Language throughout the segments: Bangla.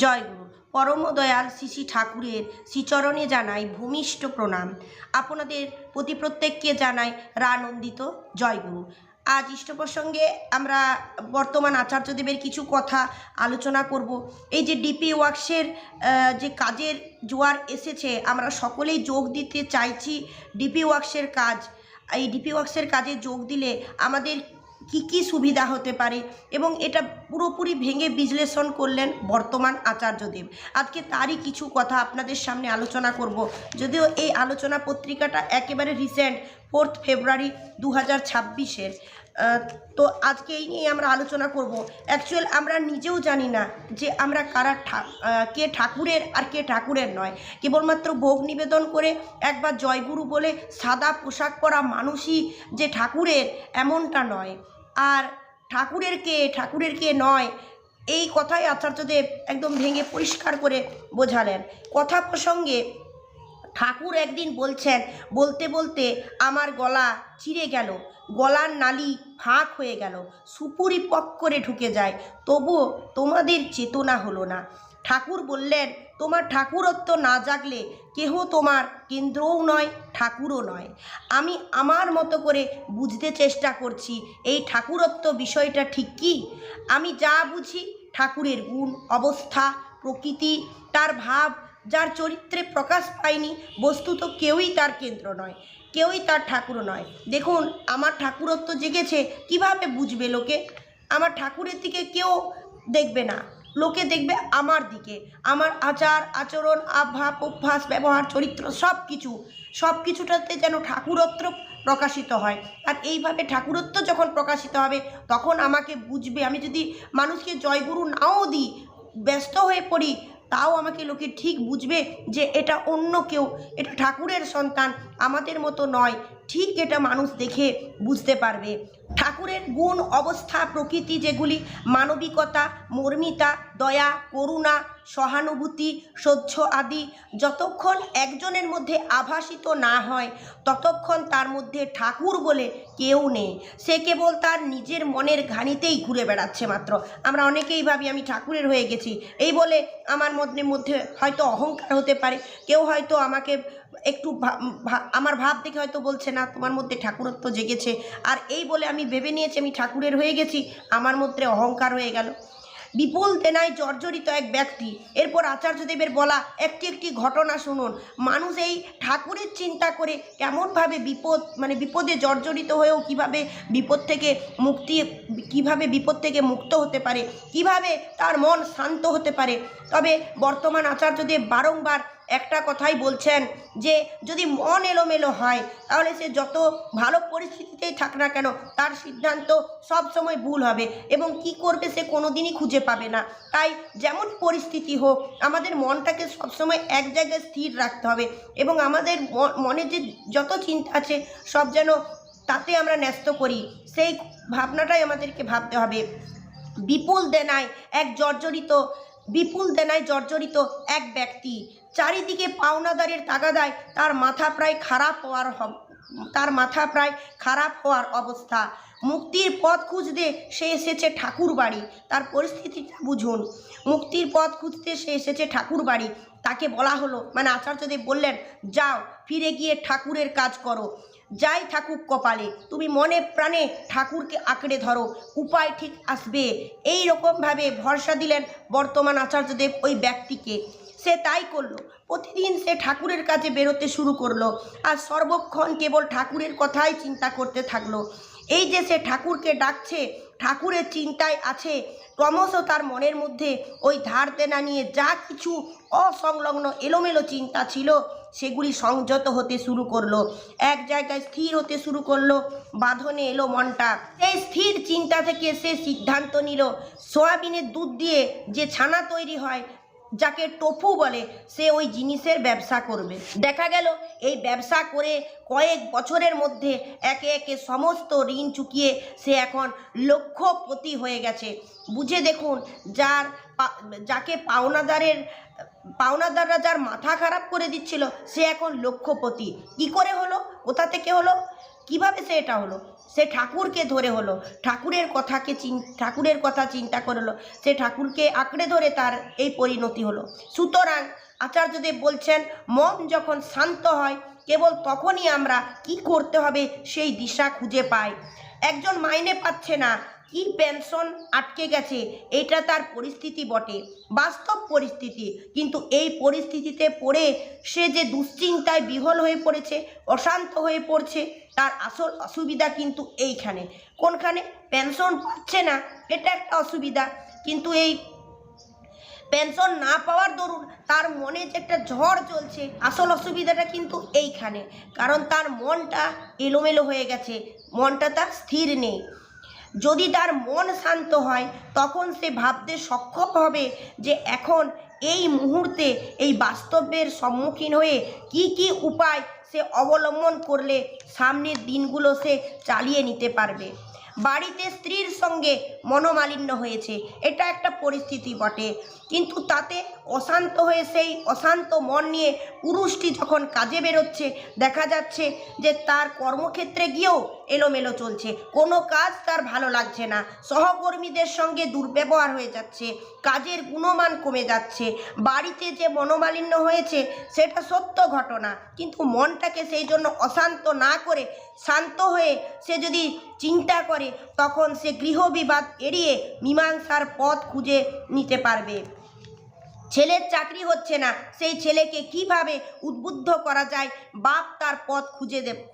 জয়গুরু। পরম দয়াল শ্রী শ্রী ঠাকুরের শ্রীচরণে জানাই ভূমিষ্ঠ প্রণাম। আপনাদের প্রতি প্রত্যেককে জানাই রানন্দিত জয়গুরু। আজ ইষ্ট প্রসঙ্গে আমরা বর্তমান আচার্যদেবের কিছু কথা আলোচনা করব। এই যে ডিপি ওয়ার্কসের যে কাজের জোয়ার এসেছে, আমরা সকলেই যোগ দিতে চাইছি ডিপি ওয়ার্কসের কাজ। এই ডিপি ওয়ার্কসের কাজে যোগ দিলে আমাদের কি কি সুবিধা হতে পারে এবং এটা পুরোপুরি ভেঙে বিশ্লেষণ করলেন বর্তমান আচার্যদেব। আজকে তারই কিছু কথা আপনাদের সামনে আলোচনা করব। যদিও এই আলোচনা পত্রিকাটা একেবারে রিসেন্ট 4 ফেব্রুয়ারি 2026-এর। তো আজকে এই নিয়ে আমরা আলোচনা করব। অ্যাকচুয়াল আমরা নিজেও জানি না যে আমরা কারা কে ঠাকুরের আর কে ঠাকুরের নয়। কেবলমাত্র ভোগ নিবেদন করে একবার জয়গুরু বলে সাদা পোশাক পরা মানুষই যে ঠাকুরের, এমনটা নয়। আর ঠাকুরের কে নয়, এই কথাই আচার্যদেব একদম ভেঙে পরিষ্কার করে বোঝালেন। কথা প্রসঙ্গে ঠাকুর একদিন বলছেন, বলতে বলতে আমার গলা চিরে গেল, গলার নালি ফাঁক হয়ে গেল, সুপুরি পক করে ঢুকে যায়, তবুও তোমাদের চেতনা হলো না। ঠাকুর বললেন, তোমার ঠাকুরত্ব না জাগলে কেহ তোমার কেন্দ্রও নয়, ঠাকুরও নয়। আমি আমার মতো করে বুঝতে চেষ্টা করছি এই ঠাকুরত্ব বিষয়টা ঠিক কি। আমি যা বুঝি ঠাকুরের গুণ, অবস্থা, প্রকৃতি, তার ভাব, যার চরিত্রে প্রকাশ পায়নি, বস্তুত কেউই তার কেন্দ্র নয়, কেউই তার ঠাকুর নয়। দেখুন, আমার ঠাকুরত্ব জেগেছে, কিভাবে বুঝবে লোকে? আমার ঠাকুরের দিকে কেউ দেখবে না, লোকে দেখবে আমার দিকে। আমার আচার আচরণ, আভাব, অভ্যাস, ব্যবহার, চরিত্র সব কিছুটাতে যেন ঠাকুরত্ব প্রকাশিত হয়। আর এইভাবে ঠাকুরত্ব যখন প্রকাশিত হবে তখন আমাকে বুঝবে। আমি যদি মানুষকে জয়গুরু নাও দিই, ব্যস্ত হয়ে পড়ি, তাও আমাকে লোকে ঠিক বুঝবে যে এটা অন্য কেউ, এটা ঠাকুরের সন্তান, আমাদের মতো নয়। ঠিক এটা মানুষ দেখে বুঝতে পারবে। ঠাকুরের গুণ, অবস্থা, প্রকৃতি যেগুলি, মানবিকতা, মর্মিতা, দয়া, করুণা, সহানুভূতি, সহ্য আদি যতক্ষণ একজনের মধ্যে আভাসিত না হয় ততক্ষণ তার মধ্যে ঠাকুর বলে কেউ নেই। সে কেবল তার নিজের মনের ঘানিতেই ঘুরে বেড়াচ্ছে মাত্র। আমরা অনেকেই ভাবি আমি ঠাকুরের হয়ে গেছি, এই বলে আমার মধ্যে হয়তো অহংকার হতে পারে। কেউ হয়তো আমাকে একটু আমার ভাব দেখে হয়তো বলছে, না তোমার মধ্যে ঠাকুরত্ব জেগেছে, আর এই বলে আমি ভেবে নিয়েছি আমি ঠাকুরের হয়ে গেছি, আমার মধ্যে অহংকার হয়ে গেল। বিপুল দেনায় জর্জরিত এক ব্যক্তি। এরপর আচার্যদেবের বলা একটি ঘটনা শুনুন। মানুষ এই ঠাকুরের চিন্তা করে কেমনভাবে বিপদে জর্জরিত হয়েও কিভাবে বিপদ থেকে মুক্ত হতে পারে, কিভাবে তার মন শান্ত হতে পারে। তবে বর্তমান আচার্যদেব বারংবার একটা কথাই বলছেন যে যদি মন এলোমেলো হয় তাহলে সে যত ভালো পরিস্থিতিতেই থাক না কেন তার সিদ্ধান্ত সবসময় ভুল হবে এবং কি করবে সে কোনোদিনই খুঁজে পাবে না। তাই যেমন পরিস্থিতি হোক আমাদের মনটাকে সবসময় এক জায়গায় স্থির রাখতে হবে এবং আমাদের মনে যে যত চিন্তা আছে সব যেন তাতে আমরা ন্যস্ত করি, সেই ভাবনাটাই আমাদেরকে ভাবতে হবে। বিপুল দেনায় জর্জরিত এক ব্যক্তি। চারিদিকে পাওনাদারের তাগাদায় তার মাথা প্রায় খারাপ হওয়ার অবস্থা। মুক্তির পথ খুঁজতে সে এসেছে ঠাকুর বাড়ি। তার পরিস্থিতিটা বুঝুন। মুক্তির পথ খুঁজতে সে এসেছে ঠাকুর বাড়ি। তাকে বলা হলো, আচার্যদেব বললেন, যাও ফিরে গিয়ে ঠাকুরের কাজ করো, যাই থাকুক কপালে, তুমি মনে প্রাণে ঠাকুরকে আঁকড়ে ধরো, উপায় ঠিক আসবে। এই রকমভাবে ভরসা দিলেন বর্তমান আচার্যদেব ওই ব্যক্তিকে। সে তাই করলো। প্রতিদিন সে ঠাকুরের কাছে বেরোতে শুরু করলো আর সর্বক্ষণ কেবল ঠাকুরের কথাই চিন্তা করতে থাকলো। এই যে সে ঠাকুরকে ডাকছে, ঠাকুরের চিন্তায় আছে, ক্রমশ তার মনের মধ্যে ওই ধার দেনা নিয়ে যা কিছু অসংলগ্ন এলোমেলো চিন্তা ছিল সেগুলি সংযত হতে শুরু করলো, এক জায়গায় স্থির হতে শুরু করলো। বাঁধনে এলো মনটা। এই স্থির চিন্তা থেকে সে সিদ্ধান্ত নিল সয়াবিনের দুধ দিয়ে যে ছানা তৈরি হয়, যাকে টোফু বলে, সে ওই জিনিসের ব্যবসা করবে। দেখা গেল এই ব্যবসা করে কয়েক বছরের মধ্যে একে একে সমস্ত ঋণ চুকিয়ে সে এখন লক্ষপতি হয়ে গেছে। বুঝে দেখুন, যাকে পাওনাদাররা যার মাথা খারাপ করে দিচ্ছিল সে এখন লক্ষপতি। কি করে হলো? কোথা থেকে হলো? কিভাবে সে এটা হলো? সে ঠাকুরকে ধরে হলো, ঠাকুরের কথা চিন্তা করলো, সে ঠাকুরকে আঁকড়ে ধরে তার এই পরিণতি হলো। সুতরাং আচার্যদেব বলছেন, মন যখন শান্ত হয় কেবল তখনই আমরা কি করতে হবে সেই দিশা খুঁজে পাই। একজন মাইনে পাচ্ছে না, কি পেনশন আটকে গেছে, এটা তার পরিস্থিতি বটে, বাস্তব পরিস্থিতি, কিন্তু এই পরিস্থিতিতে পড়ে সে যে দুশ্চিন্তায় বিহ্বল হয়ে পড়েছে, অশান্ত হয়ে পড়ছে, তার আসল অসুবিধা কিন্তু এইখানে। কোনখানে? পেনশন পাচ্ছে না, এটা একটা অসুবিধা, কিন্তু এই পেনশন না পাওয়ার দরুন তার মনে যে একটা ঝড় চলছে, আসল অসুবিধাটা কিন্তু এইখানে, কারণ তার মনটা এলোমেলো হয়ে গেছে, মনটা তার স্থির নেই। যদি তার মন শান্ত হয় তখন সে ভাবতে সক্ষম হবে যে এখন এই মুহূর্তে এই বাস্তবের সম্মুখীন হয়ে কি কি উপায় সে অবলম্বন করলে সামনের দিনগুলো সে চালিয়ে নিতে পারবে। বাড়িতে স্ত্রীর সঙ্গে মনোমালিন্য হয়েছে, এটা একটা পরিস্থিতি বটে, কিন্তু তাতে অশান্ত হয়ে সেই অশান্ত মন নিয়ে পুরুষটি যখন কাজে বেরোচ্ছে, দেখা যাচ্ছে যে তার কর্মক্ষেত্রে গিয়েও এলোমেলো চলছে, কোনো কাজ তার ভালো লাগছে না, সহকর্মীদের সঙ্গে দুর্ব্যবহার হয়ে যাচ্ছে, কাজের গুণমান কমে যাচ্ছে। বাড়িতে যে মনোমালিন্য হয়েছে সেটা সত্য ঘটনা, কিন্তু মনটাকে সেই জন্য অশান্ত না করে শান্ত হয়ে সে যদি চিন্তা করে তখন সে গৃহবিবাদ এড়িয়ে মীমাংসার পথ খুঁজে নিতে পারবে। ছেলের চাকরি হচ্ছে না, সেই ছেলেকে কিভাবে উদ্বুদ্ধ করা যায়, বাপ তার পথ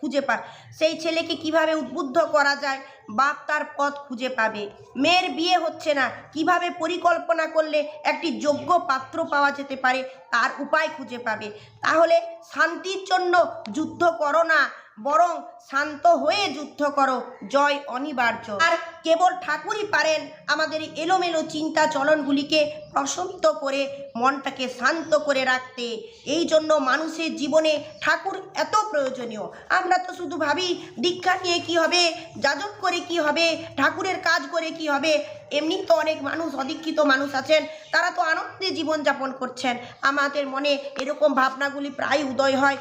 খুঁজে পায়, সেই ছেলেকে কিভাবে উদ্বুদ্ধ করা যায়, বাপ তার পথ খুঁজে পাবে। মেয়ের বিয়ে হচ্ছে না, কিভাবে পরিকল্পনা করলে একটি যোগ্য পাত্র পাওয়া যেতে পারে তার উপায় খুঁজে পাবে। তাহলে শান্তির জন্য যুদ্ধ করো না, বরং শান্ত হয়ে যুদ্ধ করো, জয় অনিবার্য। আর কেবল ঠাকুরই পারেন আমাদের এলোমেলো চিন্তা চলনগুলিকে প্রশমিত করে মনটাকে শান্ত করে রাখতে। এই জন্য মানুষের জীবনে ঠাকুর এত প্রয়োজনীয়। আমরা তো শুধু ভাবি দীক্ষা নিয়ে কি হবে, যাজক করে কি হবে, ঠাকুরের কাজ করে কি হবে। এমনি তো অনেক মানুষ, অদীক্ষিত মানুষ আছেন, তারা তো আনন্দে জীবনযাপন করছেন। আমাদের মনে এরকম ভাবনাগুলি প্রায় উদয় হয়,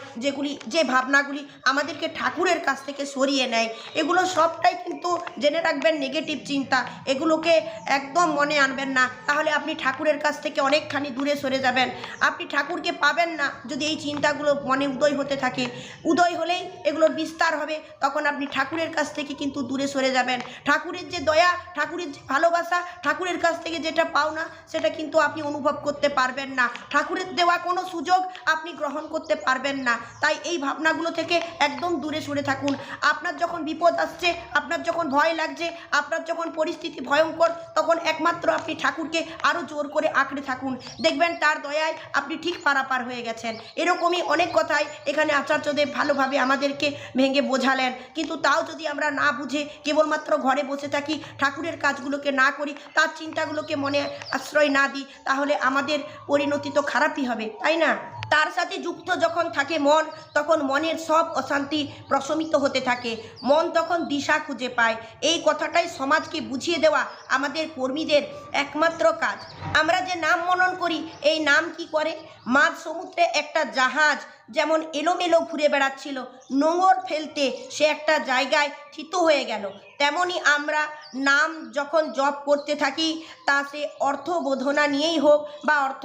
যে ভাবনাগুলি আমাদেরকে ঠাকুরের কাছ থেকে সরিয়ে নেয়। এগুলো সবটাই কিন্তু জেনে রাখবেন নেগেটিভ চিন্তা, এগুলোকে একদম মনে আনবেন না, তাহলে আপনি ঠাকুরের কাছ থেকে অনেকখানি দূরে সরে যাবেন। আপনি ঠাকুরকে পাবেন না যদি এই চিন্তাগুলো মনে উদয় হতে থাকে। উদয় হলেই এগুলোর বিস্তার হবে, তখন আপনি ঠাকুরের কাছ থেকে কিন্তু দূরে সরে যাবেন। ঠাকুরের যে দয়া, ঠাকুরের যে ভালোবাসা, ঠাকুরের কাছ থেকে যেটা পাওনা সেটা কিন্তু আপনি অনুভব করতে পারবেন না। ঠাকুরের দেওয়া কোনো সুযোগ আপনি গ্রহণ করতে পারবেন না। তাই এই ভাবনাগুলো থেকে একদম দূরে সরে থাকুন। আপনার যখন বিপদ আসছে, আপনার যখন ভয় লাগছে, আপনার যখন পরিস্থিতি ভয়ঙ্কর, তখন একমাত্র আপনি ঠাকুরকে আরও জোর করে আঁকড়ে থাকুন, দেখবেন তার দয়ায় আপনি ঠিক পারাপার হয়ে গেছেন। এরকমই অনেক কথাই এখানে আচার্যদেব ভালোভাবে আমাদেরকে ভেঙে বোঝালেন, কিন্তু তাও যদি আমরা না বুঝে কেবলমাত্র ঘরে বসে থাকি, ঠাকুরের কাজগুলোকে না করি, তার চিন্তাগুলোকে মনে আশ্রয় না দিই, তাহলে আমাদের পরিণতি তো খারাপই হবে, তাই না? তার সাথে যুক্ত যখন থাকে মন, তখন মনের সব অশান্তি প্রশমিত হতে থাকে, মন তখন দিশা খুঁজে পায়। এই কথাটাই সমাজকে বুঝিয়ে দেওয়া আমাদের কর্মীদের একমাত্র কাজ। আমরা যে নাম মনন করি, এই নাম কি করে? মাঝ সমুদ্রে একটা জাহাজ যেমন এলোমেলো ঘুরে বেড়াচ্ছিল, নোঙর ফেলতে সে একটা জায়গায় থিত হয়ে গেল, তেমনি আমরা নাম যখন জপ করতে থাকি, তা সে অর্থবোধনা নিয়েই হোক বা অর্থ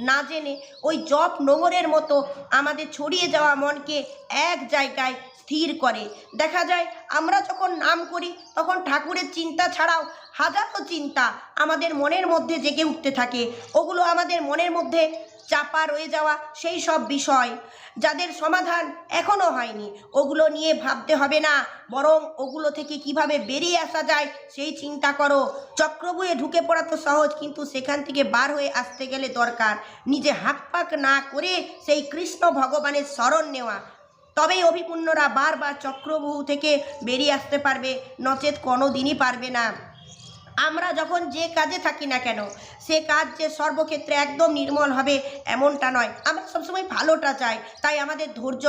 না জেনে, ওই জপ নোঙরের মতো আমাদের ছড়িয়ে যাওয়া মনকে এক জায়গায় স্থির করে। দেখা যায় আমরা যখন নাম করি তখন ঠাকুরের চিন্তা ছাড়াও হাজারো চিন্তা আমাদের মনের মধ্যে জেগে উঠতে থাকে। ওগুলো আমাদের মনের মধ্যে চাপা রয়ে যাওয়া সেই সব বিষয় যাদের সমাধান এখনো হয়নি, ওগুলো নিয়ে ভাবতে হবে না, বরং ওগুলো থেকে কিভাবে বেরিয়ে আসা যায় সেই চিন্তা করো। চক্রবুয়ে ঢুকে পড়া তো সহজ, কিন্তু সেখান থেকে বার হয়ে আসতে গেলে দরকার নিজে হাত পাক না করে সেই কৃষ্ণ ভগবানের শরণ নেওয়া। তবেই অভিপুণ্যরা বারবার চক্রবহু থেকে বেরিয়ে আসতে পারবে, নচেত কোনো দিনই পারবে না। আমরা যখন যে কাজে থাকি না কেন, সে কাজ যে সর্বক্ষেত্রে একদম নির্মল হবে এমনটা নয়। আমরা সবসময় ভালোটা চাই, তাই আমাদের ধৈর্য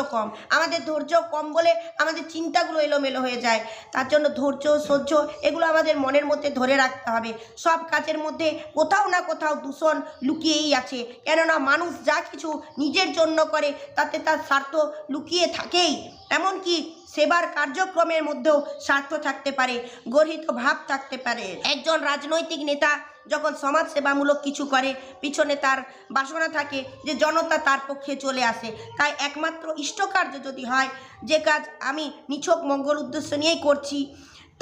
কম বলে আমাদের চিন্তাগুলো এলোমেলো হয়ে যায়। তার জন্য ধৈর্য, সহ্য এগুলো আমাদের মনের মধ্যে ধরে রাখতে হবে। সব কাজের মধ্যে কোথাও না কোথাও দূষণ লুকিয়েই আছে, কেননা মানুষ যা কিছু নিজের জন্য করে তাতে তার স্বার্থ লুকিয়ে থাকেই। এমনকি সেবার কার্যক্রমের মধ্যেও স্বার্থ থাকতে পারে, গর্হিত ভাব থাকতে পারে। একজন রাজনৈতিক নেতা যখন সমাজ সেবামূলক কিছু করে, পিছনে তার বাসনা থাকে যে জনতা তার পক্ষে চলে আসে। তাই একমাত্র ইষ্টকার্য যদি হয়, যে কাজ আমি নিছক মঙ্গল উদ্দেশ্য নিয়েই করছি,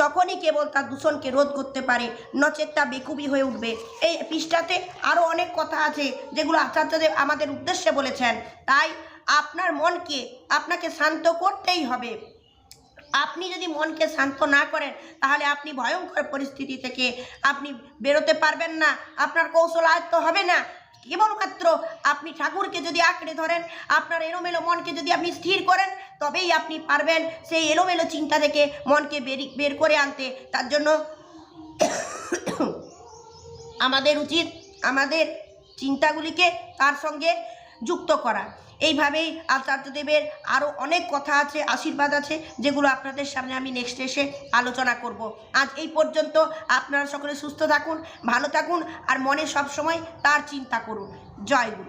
তখনই কেবল তার দূষণকে রোধ করতে পারে, নচেত তা বেকুবি হয়ে উঠবে। এই পৃষ্ঠাতে আরও অনেক কথা আছে যেগুলো আচার্যদেব আমাদের উদ্দেশ্যে বলেছেন। তাই আপনার মনকে আপনাকে শান্ত করতেই হবে। আপনি যদি মনকে শান্ত না করেন, তাহলে আপনি ভয়ঙ্কর পরিস্থিতি থেকে আপনি বেরোতে পারবেন না, আপনার কৌশল আয়ত্ত হবে না। কেবলমাত্র আপনি ঠাকুরকে যদি আঁকড়ে ধরেন, আপনার এলোমেলো মনকে যদি আপনি স্থির করেন, তবেই আপনি পারবেন সেই এলোমেলো চিন্তা থেকে মনকে বের করে আনতে। তার জন্য আমাদের উচিত আমাদের চিন্তাগুলিকে তার সঙ্গে যুক্ত করা। এইভাবেই আচার্যদেবের আরও অনেক কথা আছে, আশীর্বাদ আছে, যেগুলো আপনাদের সামনে আমি নেক্সট এসে আলোচনা করব। আজ এই পর্যন্ত। আপনারা সকলে সুস্থ থাকুন, ভালো থাকুন, আর মনে সবসময় তার চিন্তা করুন। জয় গুরু।